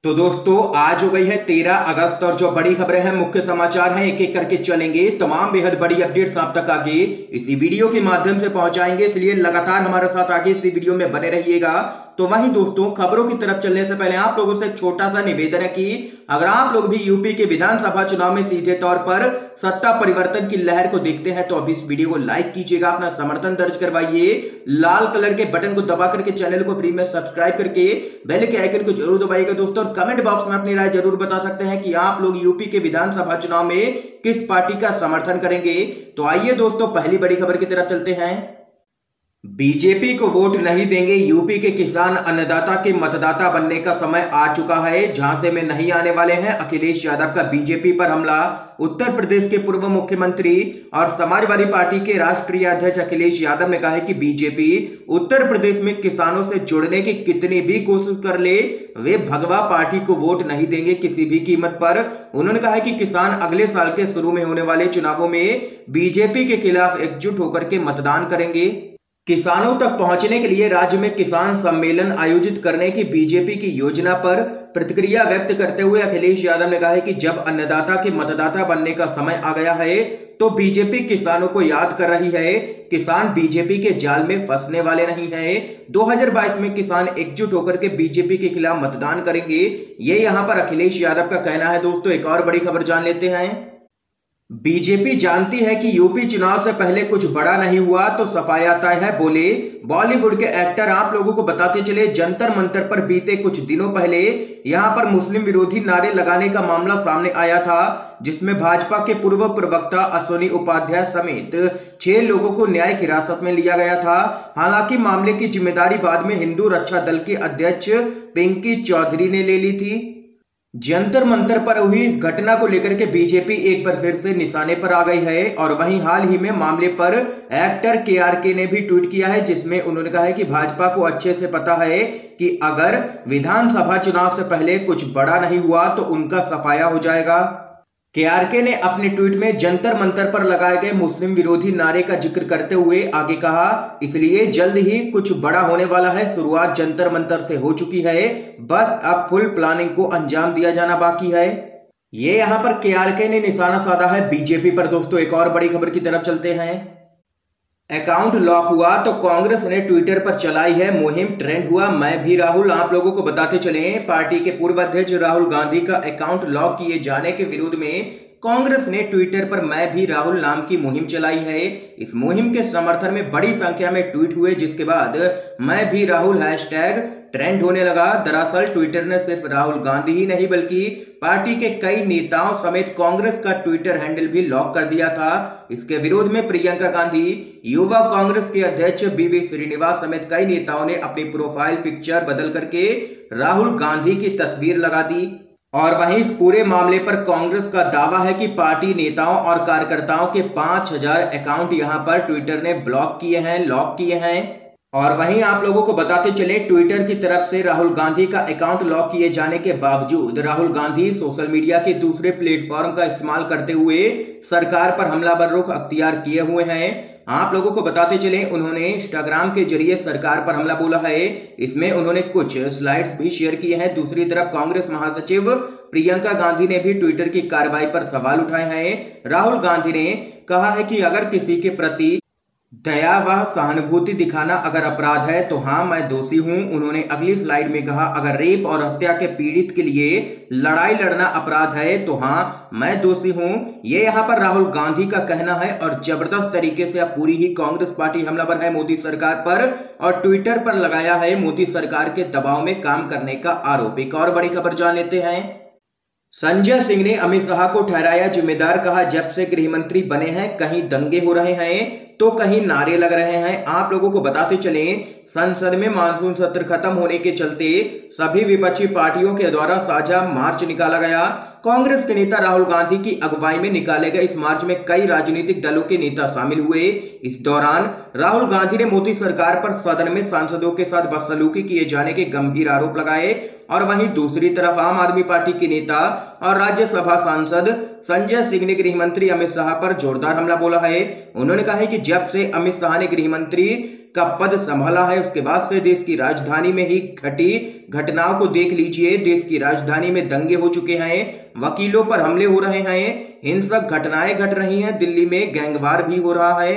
तो दोस्तों आज हो गई है 13 अगस्त और जो बड़ी खबरें हैं, मुख्य समाचार हैं, एक एक करके चलेंगे। तमाम बेहद बड़ी अपडेट्स आप तक आगे इसी वीडियो के माध्यम से पहुंचाएंगे, इसलिए लगातार हमारे साथ आगे इसी वीडियो में बने रहिएगा। तो वहीं दोस्तों खबरों की तरफ चलने से पहले आप लोगों से एक छोटा सा निवेदन है कि अगर आप लोग भी यूपी के विधानसभा चुनाव में सीधे तौर पर सत्ता परिवर्तन की लहर को देखते हैं तो अभी इस वीडियो को लाइक कीजिएगा, अपना समर्थन दर्ज करवाइए, लाल कलर के बटन को दबा करके चैनल को फ्री में सब्सक्राइब करके बेल के आइकन को जरूर दबाइएगा दोस्तों। और कमेंट बॉक्स में अपनी राय जरूर बता सकते हैं कि आप लोग यूपी के विधानसभा चुनाव में किस पार्टी का समर्थन करेंगे। तो आइए दोस्तों पहली बड़ी खबर की तरफ चलते हैं। बीजेपी को वोट नहीं देंगे, यूपी के किसान अन्नदाता के मतदाता बनने का समय आ चुका है। झांसे में नहीं आने वाले हैं अखिलेश यादव का बीजेपी पर हमला। उत्तर प्रदेश के पूर्व मुख्यमंत्री और समाजवादी पार्टी के राष्ट्रीय अध्यक्ष अखिलेश यादव ने कहा है कि बीजेपी उत्तर प्रदेश में किसानों से जुड़ने की कितनी भी कोशिश कर ले, वे भगवा पार्टी को वोट नहीं देंगे किसी भी कीमत पर। उन्होंने कहा है कि किसान अगले साल के शुरू में होने वाले चुनावों में बीजेपी के खिलाफ एकजुट होकर के मतदान करेंगे। किसानों तक पहुंचने के लिए राज्य में किसान सम्मेलन आयोजित करने की बीजेपी की योजना पर प्रतिक्रिया व्यक्त करते हुए अखिलेश यादव ने कहा है कि जब अन्नदाता के मतदाता बनने का समय आ गया है तो बीजेपी किसानों को याद कर रही है। किसान बीजेपी के जाल में फंसने वाले नहीं हैं। 2022 में किसान एकजुट होकर के बीजेपी के खिलाफ मतदान करेंगे, ये यहां पर अखिलेश यादव का कहना है। दोस्तों एक और बड़ी खबर जान लेते हैं। बीजेपी जानती है कि यूपी चुनाव से पहले कुछ बड़ा नहीं हुआ तो सफाया तय है, बोले बॉलीवुड के एक्टर। आप लोगों को बताते चले जंतर मंतर पर बीते कुछ दिनों पहले यहां पर मुस्लिम विरोधी नारे लगाने का मामला सामने आया था, जिसमें भाजपा के पूर्व प्रवक्ता अश्विनी उपाध्याय समेत 6 लोगों को न्यायिक हिरासत में लिया गया था। हालांकि मामले की जिम्मेदारी बाद में हिंदू रक्षा दल के अध्यक्ष पिंकी चौधरी ने ले ली थी। जंतर मंतर पर हुई इस घटना को लेकर के बीजेपी एक बार फिर से निशाने पर आ गई है। और वहीं हाल ही में मामले पर एक्टर केआरके ने भी ट्वीट किया है, जिसमें उन्होंने कहा है कि भाजपा को अच्छे से पता है कि अगर विधानसभा चुनाव से पहले कुछ बड़ा नहीं हुआ तो उनका सफाया हो जाएगा। केआरके ने अपने ट्वीट में जंतर मंतर पर लगाए गए मुस्लिम विरोधी नारे का जिक्र करते हुए आगे कहा, इसलिए जल्द ही कुछ बड़ा होने वाला है। शुरुआत जंतर मंतर से हो चुकी है, बस अब फुल प्लानिंग को अंजाम दिया जाना बाकी है। ये यहां पर केआरके ने निशाना साधा है बीजेपी पर। दोस्तों एक और बड़ी खबर की तरफ चलते हैं। अकाउंट लॉक हुआ तो कांग्रेस ने ट्विटर पर चलाई है मुहिम, ट्रेंड हुआ मैं भी राहुल। आप लोगों को बताते चले पार्टी के पूर्व अध्यक्ष राहुल गांधी का अकाउंट लॉक किए जाने के विरोध में कांग्रेस ने ट्विटर पर मैं भी राहुल नाम की मुहिम चलाई है। इस मुहिम के समर्थन में बड़ी संख्या में ट्वीट हुए, जिसके बाद मैं भी राहुल हैशटैग ट्रेंड होने लगा। दरअसल ट्विटर ने सिर्फ राहुल गांधी ही नहीं बल्कि पार्टी के कई नेताओं समेत कांग्रेस का ट्विटर हैंडल भी लॉक कर दिया था। इसके विरोध में प्रियंका गांधी, युवा कांग्रेस के अध्यक्ष बीवी श्रीनिवास समेत कई नेताओं ने अपनी प्रोफाइल पिक्चर बदल करके राहुल गांधी की तस्वीर लगा दी। और वहीं इस पूरे मामले पर कांग्रेस का दावा है कि पार्टी नेताओं और कार्यकर्ताओं के 5000 अकाउंट यहां पर ट्विटर ने ब्लॉक किए हैं, लॉक किए हैं। और वहीं आप लोगों को बताते चले ट्विटर की तरफ से राहुल गांधी का अकाउंट लॉक किए जाने के बावजूद राहुल गांधी सोशल मीडिया के दूसरे प्लेटफॉर्म का इस्तेमाल करते हुए सरकार पर हमलावर रुख अख्तियार किए हुए हैं। आप लोगों को बताते चले उन्होंने इंस्टाग्राम के जरिए सरकार पर हमला बोला है। इसमें उन्होंने कुछ स्लाइड्स भी शेयर किए हैं। दूसरी तरफ कांग्रेस महासचिव प्रियंका गांधी ने भी ट्विटर की कार्रवाई पर सवाल उठाए हैं। राहुल गांधी ने कहा है कि अगर किसी के प्रति दया व सहानुभूति दिखाना अगर अपराध है तो हाँ मैं दोषी हूं। उन्होंने अगली स्लाइड में कहा अगर रेप और हत्या के पीड़ित के लिए लड़ाई लड़ना अपराध है तो हाँ मैं दोषी हूं। ये यहां पर राहुल गांधी का कहना है। और जबरदस्त तरीके से अब पूरी ही कांग्रेस पार्टी हमलावर है मोदी सरकार पर और ट्विटर पर लगाया है मोदी सरकार के दबाव में काम करने का आरोप। एक और बड़ी खबर जान लेते हैं। संजय सिंह ने अमित शाह को ठहराया जिम्मेदार, कहा जब से गृह मंत्री बने हैं कहीं दंगे हो रहे हैं तो कहीं नारे लग रहे हैं। आप लोगों को बताते चले संसद में मानसून सत्र खत्म होने के चलते सभी विपक्षी पार्टियों के द्वारा साझा मार्च निकाला गया। कांग्रेस के नेता राहुल गांधी की अगुवाई में निकाले गए इस मार्च में कई राजनीतिक दलों के नेता शामिल हुए। इस दौरान राहुल गांधी ने मोदी सरकार पर सदन में सांसदों के साथ बदसलूकी किए जाने के गंभीर आरोप लगाए। और वहीं दूसरी तरफ आम आदमी पार्टी के नेता और राज्यसभा सांसद संजय सिंह ने गृह मंत्री अमित शाह पर जोरदार हमला बोला है। उन्होंने कहा है कि जब से अमित शाह ने गृह मंत्री का पद संभाला है उसके बाद से देश की राजधानी में ही घटी घटनाओं को देख लीजिए। देश की राजधानी में दंगे हो चुके हैं, वकीलों पर हमले हो रहे हैं, हिंसक घटनाएं घट रही हैं, दिल्ली में गैंगवार भी हो रहा है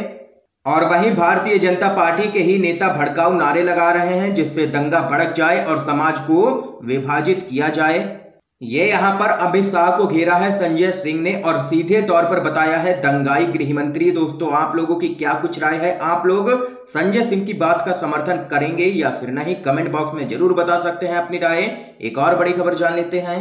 और वहीं भारतीय जनता पार्टी के ही नेता भड़काऊ नारे लगा रहे हैं जिससे दंगा भड़क जाए और समाज को विभाजित किया जाए। ये यहां पर अमित शाह को घेरा है संजय सिंह ने और सीधे तौर पर बताया है दंगाई गृह मंत्री। दोस्तों आप लोगों की क्या कुछ राय है? आप लोग संजय सिंह की बात का समर्थन करेंगे या फिर नहीं? कमेंट बॉक्स में जरूर बता सकते हैं अपनी राय। एक और बड़ी खबर जान लेते हैं।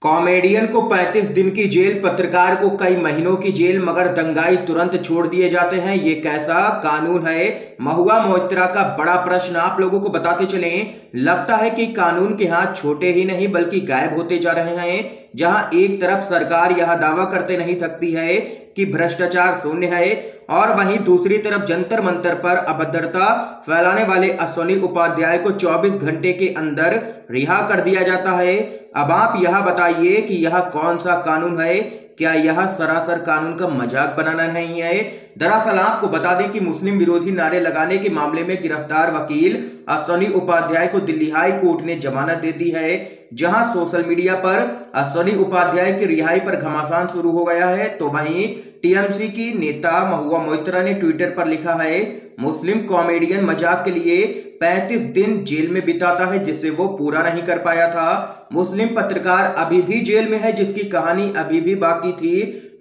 कॉमेडियन को 35 दिन की जेल, पत्रकार को कई महीनों की जेल, मगर दंगाई तुरंत छोड़ दिए जाते हैं। ये कैसा कानून है? महुआ मोइत्रा का बड़ा प्रश्न आप लोगों को बताते चलें। लगता है कि कानून के हाथ छोटे ही नहीं बल्कि गायब होते जा रहे हैं। जहां एक तरफ सरकार यह दावा करते नहीं थकती है कि भ्रष्टाचार शून्य है और वहीं दूसरी तरफ जंतर मंतर पर अभद्रता फैलाने वाले अश्विनी उपाध्याय को 24 घंटे के अंदर रिहा कर दिया जाता है। अब आप यह बताइए कि यह कौन सा कानून है? क्या यह सरासर कानून का मजाक बनाना नहीं है? दरअसल आपको बता दें कि मुस्लिम विरोधी नारे लगाने के मामले में गिरफ्तार वकील अश्विनी उपाध्याय को दिल्ली हाई कोर्ट ने जमानत दे दी है। जहां सोशल मीडिया पर अश्विनी उपाध्याय की रिहाई पर घमासान शुरू हो गया है, तो वहीं टीएमसी की नेता महुआ मोइत्रा ने ट्विटर पर लिखा है, मुस्लिम कॉमेडियन मजाक के लिए 35 दिन जेल में बिताता है जिसे वो पूरा नहीं कर पाया था। मुस्लिम पत्रकार अभी भी जेल में है जिसकी कहानी अभी भी बाकी थी।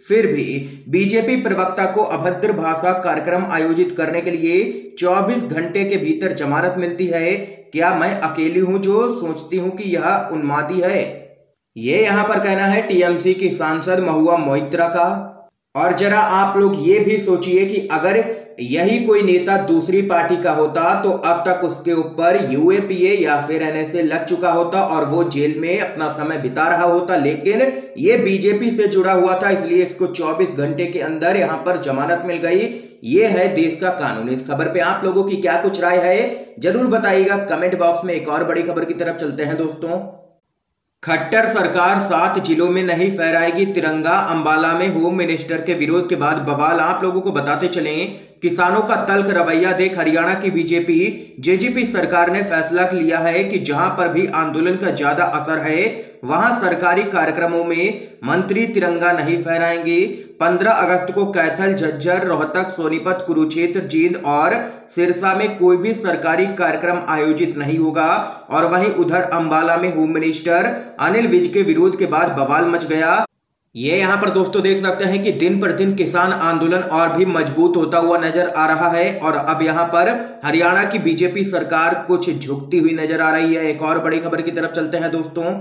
फिर भी बीजेपी प्रवक्ता को अभद्र भाषा कार्यक्रम आयोजित करने के लिए 24 घंटे के भीतर जमानत मिलती है। क्या मैं अकेली हूं जो सोचती हूं कि यह उन्मादी है? ये यहां पर कहना है टीएमसी की सांसद महुआ मोइत्रा का। और जरा आप लोग ये भी सोचिए कि अगर यही कोई नेता दूसरी पार्टी का होता तो अब तक उसके ऊपर यूएपीए या फिर एनएसए लग चुका होता और वो जेल में अपना समय बिता रहा होता, लेकिन ये बीजेपी से जुड़ा हुआ था इसलिए इसको 24 घंटे के अंदर यहां पर जमानत मिल गई। ये है देश का कानून। इस खबर पे आप लोगों की क्या कुछ राय है जरूर बताइएगा कमेंट बॉक्स में। एक और बड़ी खबर की तरफ चलते हैं दोस्तों। खट्टर सरकार 7 जिलों में नहीं फहराएगी तिरंगा, अंबाला में होम मिनिस्टर के विरोध के बाद बवाल। आप लोगों को बताते चलें, किसानों का तल्ख रवैया देख हरियाणा की बीजेपी जेजेपी सरकार ने फैसला लिया है कि जहां पर भी आंदोलन का ज्यादा असर है वहां सरकारी कार्यक्रमों में मंत्री तिरंगा नहीं फहराएंगे। 15 अगस्त को कैथल, झज्जर, रोहतक, सोनीपत, कुरुक्षेत्र, जींद और सिरसा में कोई भी सरकारी कार्यक्रम आयोजित नहीं होगा। और वहीं उधर अंबाला में होम मिनिस्टर अनिल विज के विरोध के बाद बवाल मच गया। ये यहाँ पर दोस्तों देख सकते हैं कि दिन पर दिन किसान आंदोलन और भी मजबूत होता हुआ नजर आ रहा है और अब यहाँ पर हरियाणा की बीजेपी सरकार कुछ झुकती हुई नजर आ रही है। एक और बड़ी खबर की तरफ चलते हैं दोस्तों।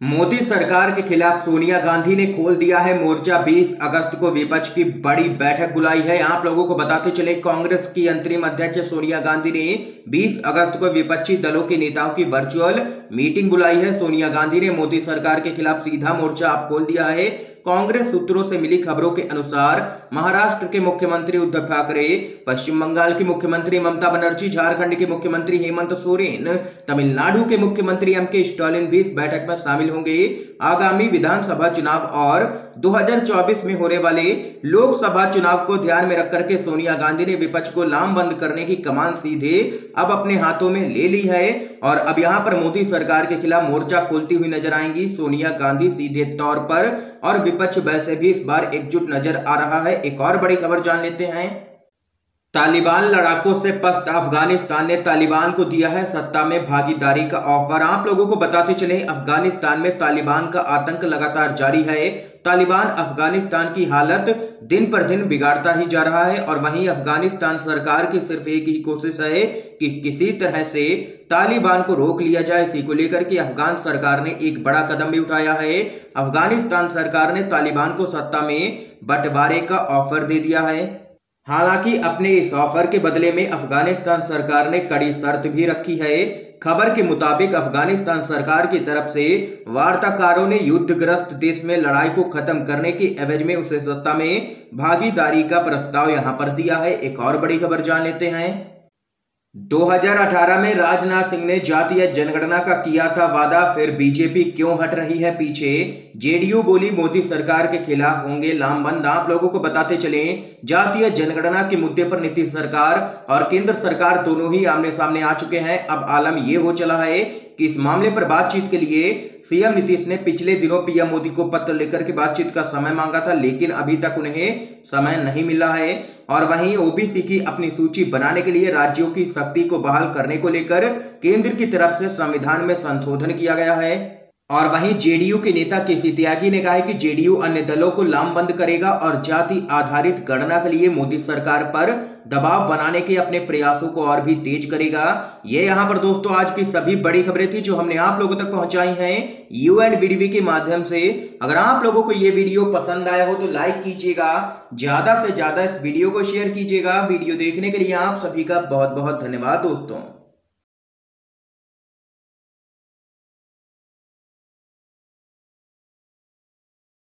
मोदी सरकार के खिलाफ सोनिया गांधी ने खोल दिया है मोर्चा। 20 अगस्त को विपक्ष की बड़ी बैठक बुलाई है। आप लोगों को बताते चले, कांग्रेस की अंतरिम अध्यक्ष सोनिया गांधी ने 20 अगस्त को विपक्षी दलों के नेताओं की वर्चुअल मीटिंग बुलाई है। सोनिया गांधी ने मोदी सरकार के खिलाफ सीधा मोर्चा आप खोल दिया है। कांग्रेस सूत्रों से मिली खबरों के अनुसार महाराष्ट्र के मुख्यमंत्री उद्धव ठाकरे, पश्चिम बंगाल की मुख्यमंत्री ममता बनर्जी, झारखंड के मुख्यमंत्री हेमंत सोरेन, तमिलनाडु के मुख्यमंत्री एमके स्टालिन भी इस बैठक में शामिल होंगे। आगामी विधानसभा चुनाव और 2024 में होने वाले लोकसभा चुनाव को ध्यान में रख करके सोनिया गांधी ने विपक्ष को लामबंद करने की कमान सीधे अब अपने हाथों में ले ली है और अब यहां पर मोदी सरकार के खिलाफ मोर्चा खोलती हुई नजर आएंगी सोनिया गांधी सीधे तौर पर और विपक्ष वैसे भी इस बार एकजुट नजर आ रहा है। एक और बड़ी खबर जान लेते हैं। तालिबान लड़ाकों से पस्त अफगानिस्तान ने तालिबान को दिया है सत्ता में भागीदारी का ऑफर। आप लोगों को बताते चले, अफगानिस्तान में तालिबान का आतंक लगातार जारी है। तालिबान अफगानिस्तान की हालत दिन पर दिन बिगाड़ता ही जा रहा है और वहीं अफगानिस्तान सरकार की सिर्फ एक ही कोशिश है कि किसी तरह से तालिबान को रोक लिया जाए। इसी को लेकर के अफगान सरकार ने एक बड़ा कदम भी उठाया है। अफगानिस्तान सरकार ने तालिबान को सत्ता में बंटवारे का ऑफर दे दिया है। हालांकि अपने इस ऑफर के बदले में अफगानिस्तान सरकार ने कड़ी शर्त भी रखी है। खबर के मुताबिक अफगानिस्तान सरकार की तरफ से वार्ताकारों ने युद्धग्रस्त देश में लड़ाई को खत्म करने के एवज में उसे सत्ता में भागीदारी का प्रस्ताव यहां पर दिया है। एक और बड़ी खबर जान लेते हैं। 2018 में राजनाथ सिंह ने जातीय जनगणना का किया था वादा, फिर बीजेपी क्यों हट रही है पीछे। जेडीयू बोली मोदी सरकार के खिलाफ होंगे लामबंद। आप लोगों को बताते चलें, जातीय जनगणना के मुद्दे पर नीतीश सरकार और केंद्र सरकार दोनों ही आमने सामने आ चुके हैं। अब आलम यह हो चला है कि इस मामले पर बातचीत के लिए सीएम नीतीश ने पिछले दिनों पीएम मोदी को पत्र लिखकर के बातचीत का समय मांगा था, लेकिन अभी तक उन्हें समय नहीं मिला है। और वहीं ओबीसी की अपनी सूची बनाने के लिए राज्यों की शक्ति को बहाल करने को लेकर केंद्र की तरफ से संविधान में संशोधन किया गया है। और वहीं जेडीयू के नेता केसी त्यागी ने कहा है कि जेडीयू अन्य दलों को लामबंद करेगा और जाति आधारित गणना के लिए मोदी सरकार पर दबाव बनाने के अपने प्रयासों को और भी तेज करेगा। ये यहाँ पर दोस्तों आज की सभी बड़ी खबरें थी जो हमने आप लोगों तक पहुंचाई हैं UNVDV के माध्यम से। अगर आप लोगों को ये वीडियो पसंद आया हो तो लाइक कीजिएगा, ज्यादा से ज्यादा इस वीडियो को शेयर कीजिएगा। वीडियो देखने के लिए आप सभी का बहुत बहुत धन्यवाद दोस्तों।